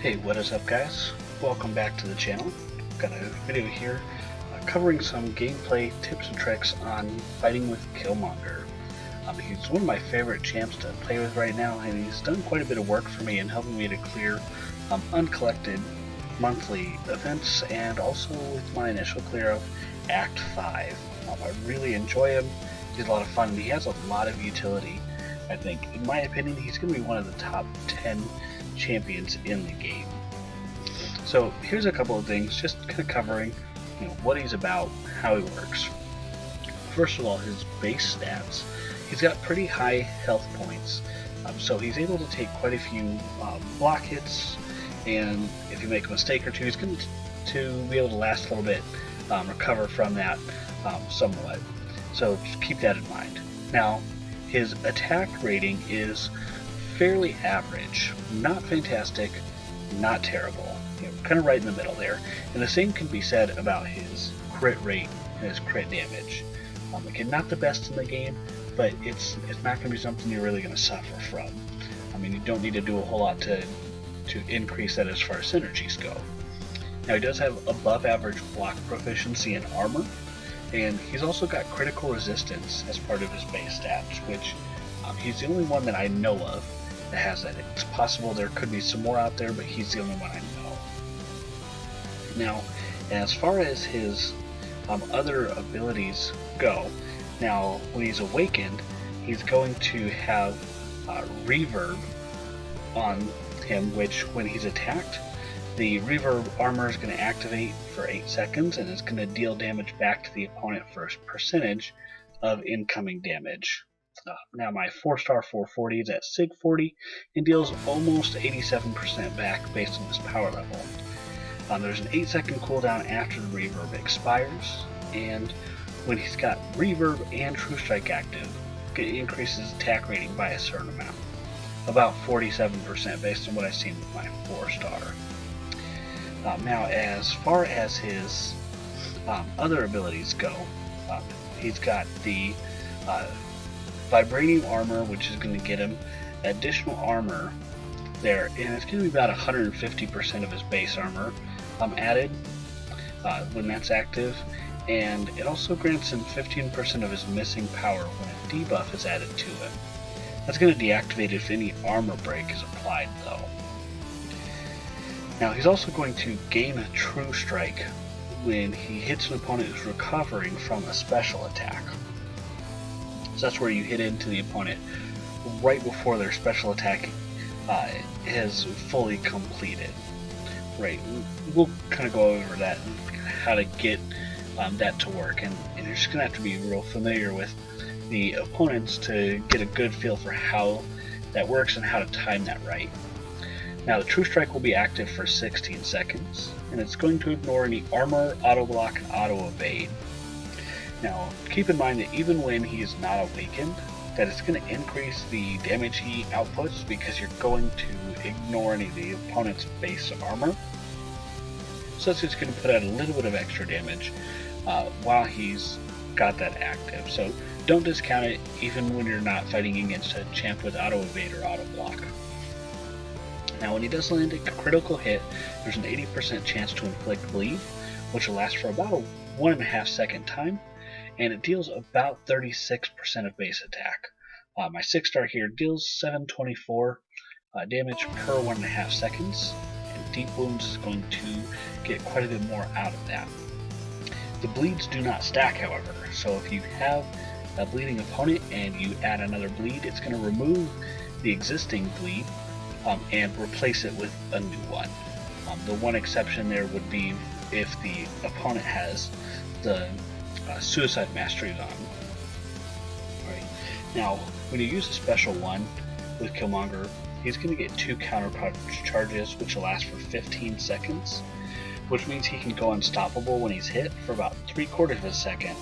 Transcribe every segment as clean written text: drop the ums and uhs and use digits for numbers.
Hey, what is up guys? Welcome back to the channel. Got a video here covering some gameplay tips and tricks on fighting with Killmonger. He's one of my favorite champs to play with right now, and he's done quite a bit of work for me in helping me to clear uncollected monthly events, and also with my initial clear of Act 5. I really enjoy him. He's a lot of fun, and he has a lot of utility. I think, in my opinion, he's going to be one of the top 10 champions in the game. So here's a couple of things, just kind of covering what he's about, how he works. First of all, his base stats. He's got pretty high health points, so he's able to take quite a few block hits, and if you make a mistake or two, he's going to be able to last a little bit, recover from that somewhat. So just keep that in mind. Now, his attack rating is fairly average, not fantastic, not terrible, kind of right in the middle there. And the same can be said about his crit rate and his crit damage. Again, not the best in the game, but it's not going to be something you're really going to suffer from. I mean, you don't need to do a whole lot to increase that as far as synergies go. Now, he does have above average block proficiency and armor, and he's also got critical resistance as part of his base stats, which he's the only one that I know of that has that. It's possible there could be some more out there, but he's the only one I know. Now, as far as his other abilities go, now when he's awakened, he's going to have reverb on him, which when he's attacked, the reverb armor is going to activate for 8 seconds, and it's going to deal damage back to the opponent for a percentage of incoming damage. Now my 4-star 440 is at Sig 40 and deals almost 87% back based on his power level. There's an 8-second cooldown after the reverb expires, and when he's got reverb and True Strike active, it increases attack rating by a certain amount, about 47% based on what I've seen with my 4-star. Now, as far as his other abilities go, he's got the Vibranium armor, which is going to get him additional armor there, and it's going to be about 150% of his base armor added when that's active, and it also grants him 15% of his missing power when a debuff is added to him. That's going to deactivate if any armor break is applied, though. Now, he's also going to gain a True Strike when he hits an opponent who's recovering from a special attack. So that's where you hit into the opponent right before their special attack has fully completed. Right, we'll kind of go over that and how to get that to work, and you're just going to have to be real familiar with the opponents to get a good feel for how that works and how to time that right. Now, the True Strike will be active for 16 seconds, and it's going to ignore any armor, auto block, and auto evade. Now, keep in mind that even when he is not awakened, that it's going to increase the damage he outputs because you're going to ignore any of the opponent's base armor. So that's just going to put out a little bit of extra damage while he's got that active. So don't discount it even when you're not fighting against a champ with auto evade or auto block. Now, when he does land a critical hit, there's an 80% chance to inflict bleed, which will last for about a 1.5 second time, and it deals about 36% of base attack. My 6-star here deals 724 damage per 1.5 seconds, and deep wounds is going to get quite a bit more out of that. The bleeds do not stack, however, so if you have a bleeding opponent and you add another bleed, it's going to remove the existing bleed and replace it with a new one. The one exception there would be if the opponent has the Suicide Mastery on. Right. Now, when you use a special one with Killmonger, he's going to get 2 counter punch charges, which will last for 15 seconds, which means he can go unstoppable when he's hit for about 3/4 of a second.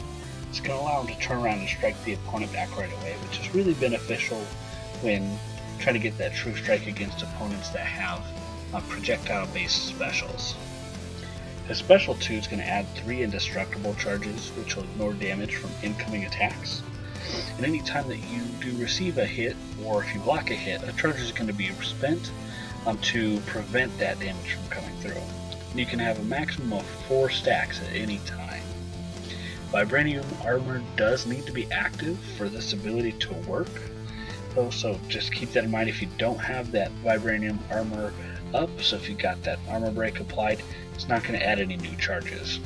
It's going to allow him to turn around and strike the opponent back right away, which is really beneficial when trying to get that True Strike against opponents that have projectile-based specials. His special 2 is going to add 3 indestructible charges, which will ignore damage from incoming attacks. And any time that you do receive a hit, or if you block a hit, a charge is going to be spent to prevent that damage from coming through. You can have a maximum of 4 stacks at any time. Vibranium armor does need to be active for this ability to work, so just keep that in mind if you don't have that vibranium armor up. So if you got that armor break applied, it's not going to add any new charges.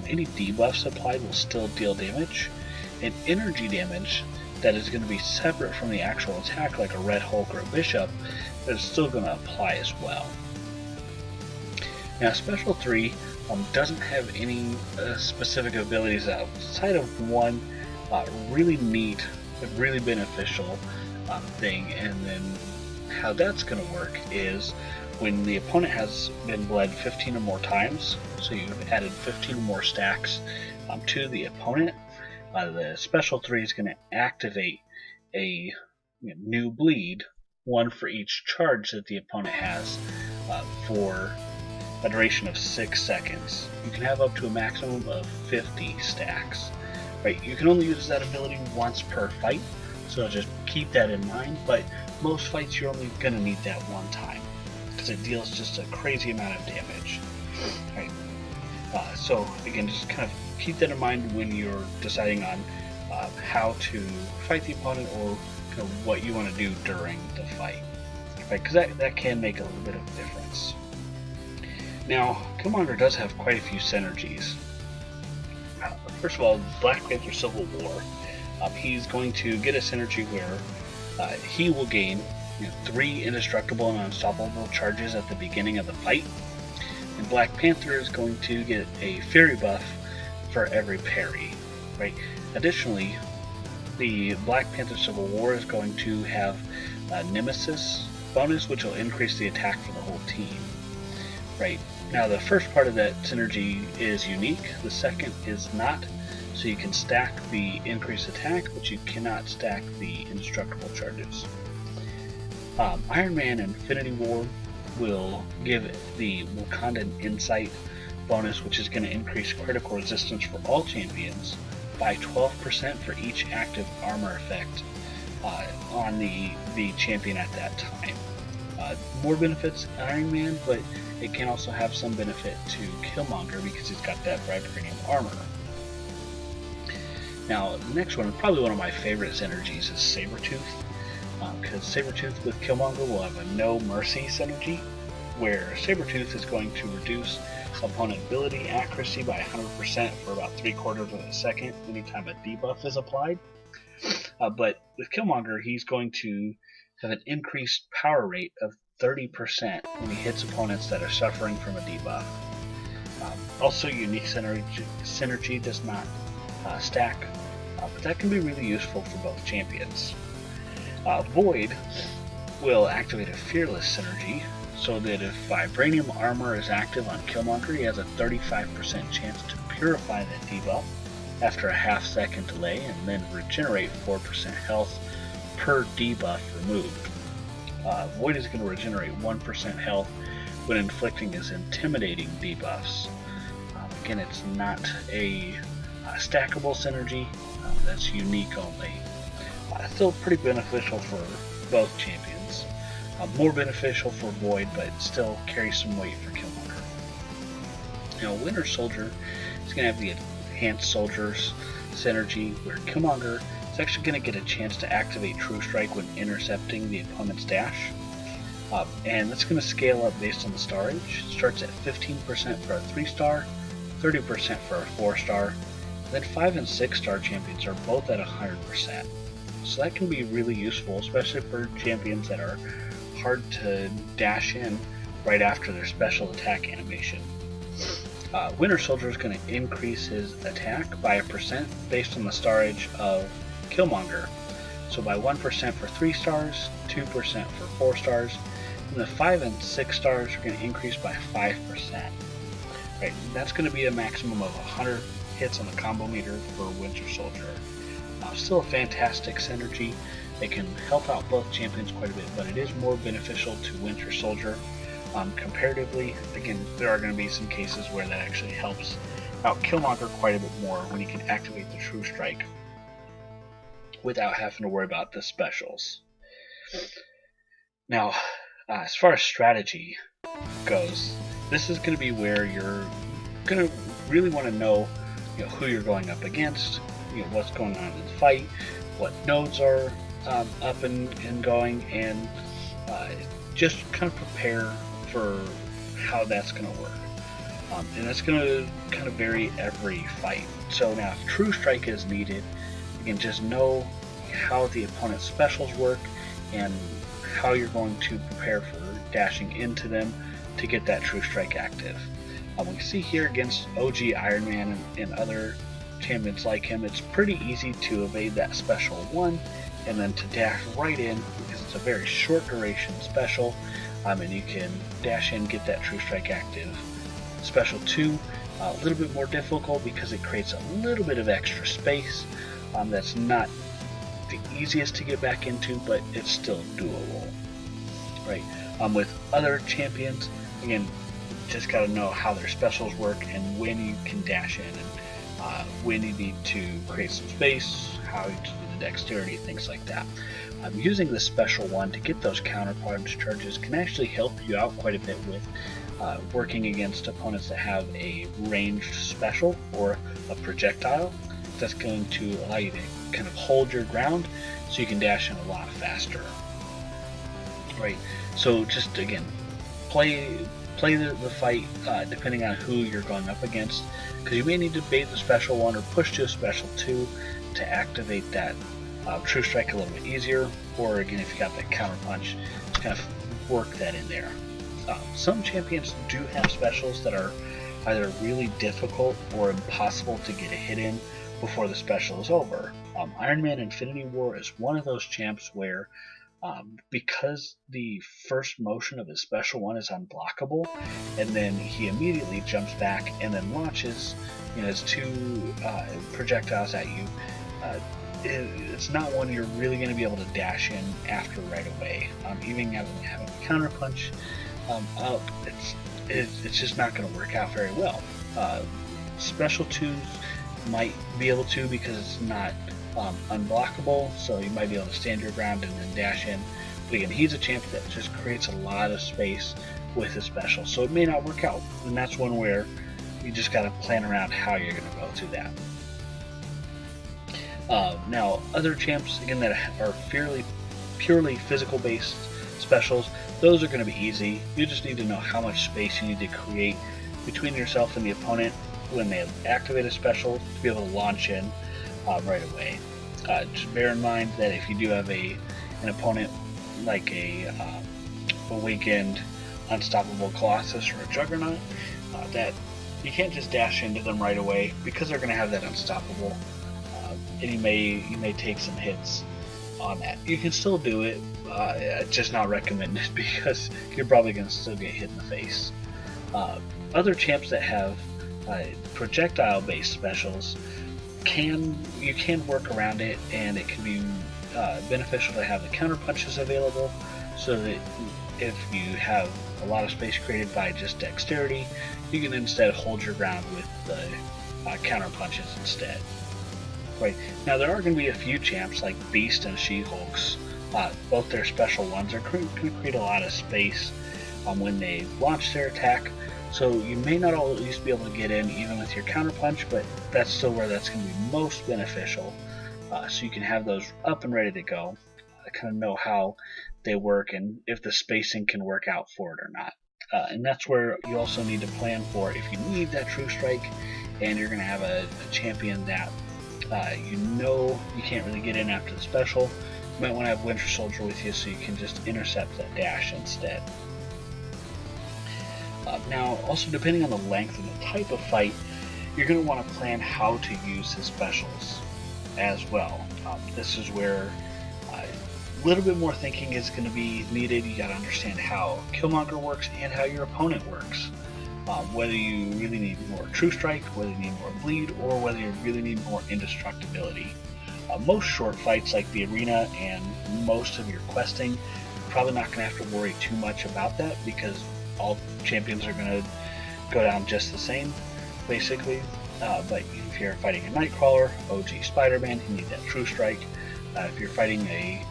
Any debuffs applied will still deal damage, and energy damage that is going to be separate from the actual attack, like a Red Hulk or a Bishop, that is still going to apply as well. Now, Special 3 doesn't have any specific abilities outside of one really neat, but really beneficial thing, and then how that's going to work is when the opponent has been bled 15 or more times, so you've added 15 or more stacks to the opponent, the Special 3 is going to activate a new bleed, one for each charge that the opponent has for a duration of 6 seconds. You can have up to a maximum of 50 stacks. Right, you can only use that ability once per fight, so just keep that in mind, but most fights you're only going to need that one time, because it deals just a crazy amount of damage. Right. So again, just kind of keep that in mind when you're deciding on how to fight the opponent, or kind of what you want to do during the fight. Right, because that can make a little bit of a difference. Now, Killmonger does have quite a few synergies. First of all, Black Panther Civil War. He's going to get a synergy where he will gain 3 indestructible and unstoppable charges at the beginning of the fight, and Black Panther is going to get a Fury buff for every parry. Right. Additionally, the Black Panther Civil War is going to have a Nemesis bonus, which will increase the attack for the whole team. Right. Now, the first part of that synergy is unique, the second is not, so you can stack the increased attack, but you cannot stack the indestructible charges. Iron Man Infinity War will give the Wakandan Insight bonus, which is going to increase critical resistance for all champions by 12% for each active armor effect on the champion at that time. More benefits Iron Man, but it can also have some benefit to Killmonger because he's got that vibranium armor. Now, the next one, probably one of my favorite synergies, is Sabretooth, because Sabretooth with Killmonger will have a No Mercy synergy, where Sabretooth is going to reduce opponent ability accuracy by 100% for about 3/4 of a second anytime a debuff is applied. But with Killmonger, he's going to have an increased power rate of 30% when he hits opponents that are suffering from a debuff. Also, unique synergy does not stack, but that can be really useful for both champions. Void will activate a Fearless synergy, so that if Vibranium armor is active on Killmonger, he has a 35% chance to purify that debuff after a half-second delay, and then regenerate 4% health per debuff removed. Void is going to regenerate 1% health when inflicting his intimidating debuffs. Again, it's not a stackable synergy, that's unique only. Still pretty beneficial for both champions. More beneficial for Void, but still carries some weight for Killmonger. Now, Winter Soldier is going to have the Enhanced Soldiers synergy, where Killmonger is actually going to get a chance to activate True Strike when intercepting the opponent's dash. And that's going to scale up based on the star age. It starts at 15% for a 3-star, 30% for a 4-star, then 5 and 6-star champions are both at 100%. So that can be really useful, especially for champions that are hard to dash in right after their special attack animation. Winter Soldier is going to increase his attack by 1% based on the star age of Killmonger. So by 1% for 3 stars, 2% for 4 stars, and the 5 and 6 stars are going to increase by 5%. Right, that's going to be a maximum of 100 hits on the combo meter for Winter Soldier. Still a fantastic synergy. It can help out both champions quite a bit, but it is more beneficial to Winter Soldier. Comparatively, again, there are going to be some cases where that actually helps out Killmonger quite a bit more when he can activate the True Strike without having to worry about the specials. Now, As far as strategy goes, this is going to be where you're going to really want to know, who you're going up against, what's going on in the fight, what nodes are up and going, and just kind of prepare for how that's going to work. And that's going to kind of vary every fight. So now if True Strike is needed, you can just know how the opponent's specials work and how you're going to prepare for dashing into them to get that True Strike active. We see here against OG Iron Man and other champions like him, it's pretty easy to evade that special 1 and then to dash right in because it's a very short duration special, and you can dash in, get that True Strike active. Special 2, a little bit more difficult because it creates a little bit of extra space. That's not the easiest to get back into, but it's still doable. Right. With other champions, again, just got to know how their specials work and when you can dash in and when you need to create some space, how you do the dexterity, things like that. Using the special 1 to get those counterpunch charges can actually help you out quite a bit with working against opponents that have a ranged special or a projectile. That's going to allow you to kind of hold your ground so you can dash in a lot faster. Right, so just again, play the fight depending on who you're going up against, because you may need to bait the special 1 or push to a special 2 to activate that True Strike a little bit easier, or again, if you got that counter punch, to kind of work that in there. Some champions do have specials that are either really difficult or impossible to get a hit in before the special is over. Iron Man Infinity War is one of those champs where because the first motion of his special 1 is unblockable, and then he immediately jumps back and then launches his 2 projectiles at you, it's not one you're really going to be able to dash in after right away. Even having a counter punch out, it's just not going to work out very well. Special 2s might be able to because it's not unblockable, so you might be able to stand your ground and then dash in. But again, he's a champ that just creates a lot of space with his special, so it may not work out, and that's one where you just got to plan around how you're going to go through that. Now, other champs, again, that are purely physical based specials, those are going to be easy. You just need to know how much space you need to create between yourself and the opponent when they activate a special to be able to launch in right away. Just bear in mind that if you do have an opponent like a weakened Unstoppable Colossus or a Juggernaut, that you can't just dash into them right away because they're going to have that Unstoppable, and you may take some hits on that. You can still do it, just not recommended because you're probably going to still get hit in the face. Other champs that have projectile-based specials, you can work around it, and it can be beneficial to have the counter punches available, so that if you have a lot of space created by just dexterity, you can instead hold your ground with the counter punches instead. Right, now there are going to be a few champs like Beast and She-Hulks. Both their special 1s are going to create a lot of space when they launch their attack, so you may not always be able to get in even with your counter punch, but that's still where that's going to be most beneficial. So you can have those up and ready to go, kind of know how they work and if the spacing can work out for it or not. And that's where you also need to plan for if you need that True Strike and you're going to have a champion that you can't really get in after the special. You might want to have Winter Soldier with you so you can just intercept that dash instead. Now, also depending on the length and the type of fight, you're going to want to plan how to use his specials as well. This is where a little bit more thinking is going to be needed. You got to understand how Killmonger works and how your opponent works. Whether you really need more True Strike, whether you need more bleed, or whether you really need more indestructibility. Most short fights like the arena and most of your questing, you're probably not going to have to worry too much about that because all champions are going to go down just the same, basically. But if you're fighting a Nightcrawler, OG Spider-Man, you need that True Strike. If you're fighting a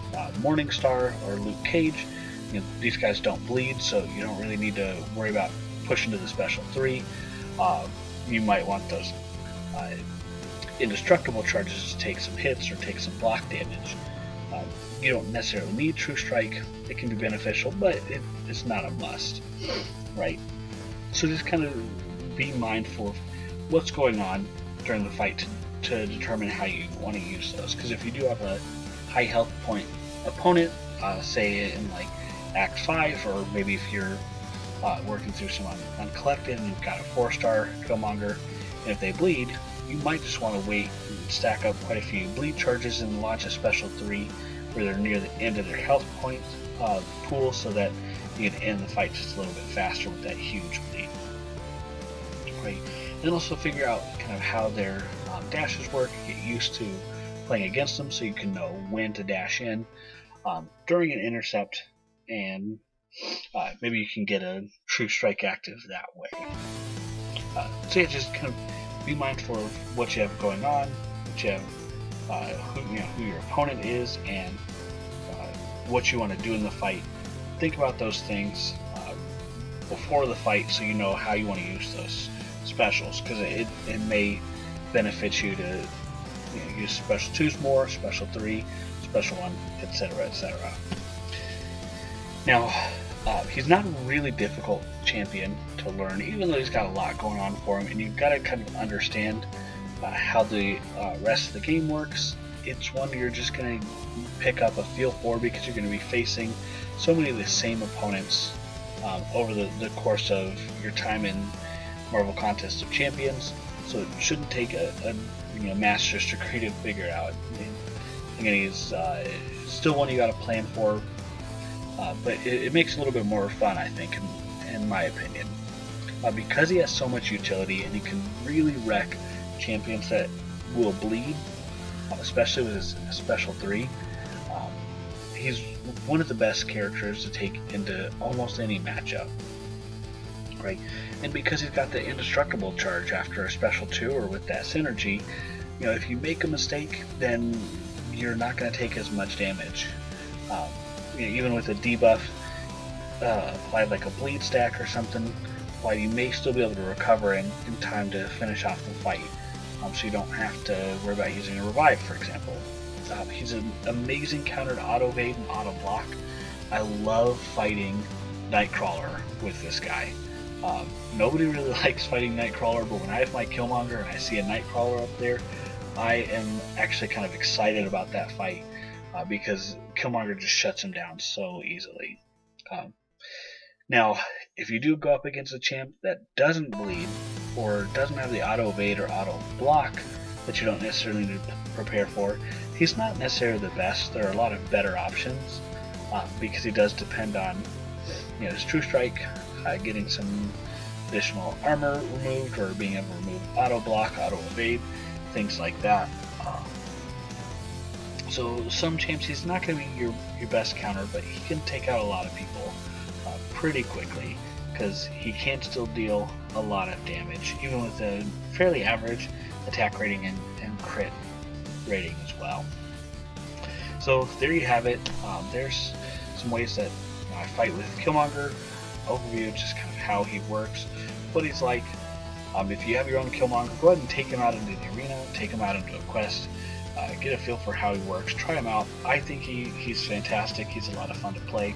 Morningstar or Luke Cage, these guys don't bleed, so you don't really need to worry about pushing to the special 3. You might want those indestructible charges to take some hits or take some block damage. You don't necessarily need True Strike. It can be beneficial, but it's not a must, right? So just kind of be mindful of what's going on during the fight to determine how you want to use those. Because if you do have a high health point opponent, say in like Act 5, or maybe if you're working through some uncollected and you've got a 4-star Killmonger, and if they bleed, you might just want to wait and stack up quite a few bleed charges and launch a special 3 where they're near the end of their health point pool, so that you can end the fight just a little bit faster with that huge bleed. Right. And also figure out kind of how their dashes work, get used to playing against them so you can know when to dash in during an intercept, and maybe you can get a True Strike active that way. So yeah, just kind of be mindful of what you have going on, what you have, who your opponent is, and what you want to do in the fight. Think about those things before the fight, so you know how you want to use those specials, because it may benefit you to use special 2s more, special 3, special 1, etc., etc. Now, he's not a really difficult champion to learn, even though he's got a lot going on for him, and you've got to kind of understand how the rest of the game works. It's one you're just going to pick up a feel for, because you're going to be facing so many of the same opponents over the course of your time in Marvel Contest of Champions, so it shouldn't take a master's degree to figure out. Again, he's still one you got to plan for, but it makes it a little bit more fun, I think, in my opinion, because he has so much utility and he can really wreck champions that will bleed, especially with his special 3. He's one of the best characters to take into almost any matchup, right? And because he's got the indestructible charge after a special 2 or with that synergy, if you make a mistake, then you're not going to take as much damage. Even with a debuff applied like a bleed stack or something, while you may still be able to recover in time to finish off the fight, so you don't have to worry about using a revive, for example. He's an amazing counter to auto evade and auto block. I love fighting Nightcrawler with this guy. Nobody really likes fighting Nightcrawler, but when I have my Killmonger and I see a Nightcrawler up there, I am actually kind of excited about that fight, because Killmonger just shuts him down so easily. Now, if you do go up against a champ that doesn't bleed, or doesn't have the auto evade or auto block that you don't necessarily need to prepare for, he's not necessarily the best. There are a lot of better options, because he does depend on his True Strike, getting some additional armor removed, or being able to remove auto block, auto evade, things like that. So some champs, he's not going to be your best counter, but he can take out a lot of people pretty quickly, because he can still deal a lot of damage, even with a fairly average attack rating and crit rating as well. So there you have it. There's some ways that I fight with Killmonger. Overview, just kind of how he works, what he's like. If you have your own Killmonger, go ahead and take him out into the arena, take him out into a quest, get a feel for how he works, try him out. I think he's fantastic. He's a lot of fun to play.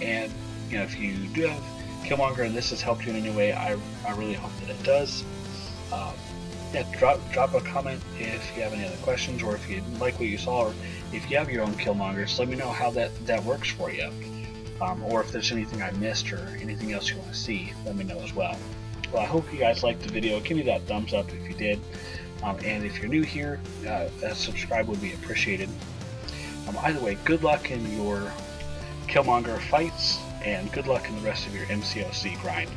And if you do have Killmonger and this has helped you in any way, I really hope that it does. Drop a comment if you have any other questions, or if you like what you saw, or if you have your own Killmongers, let me know how that works for you. Or if there's anything I missed or anything else you want to see, let me know as well. Well, I hope you guys liked the video. Give me that thumbs up if you did. And if you're new here, a subscribe would be appreciated. Either way, good luck in your Killmonger fights, and good luck in the rest of your MCOC grind.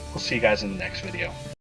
We'll see you guys in the next video.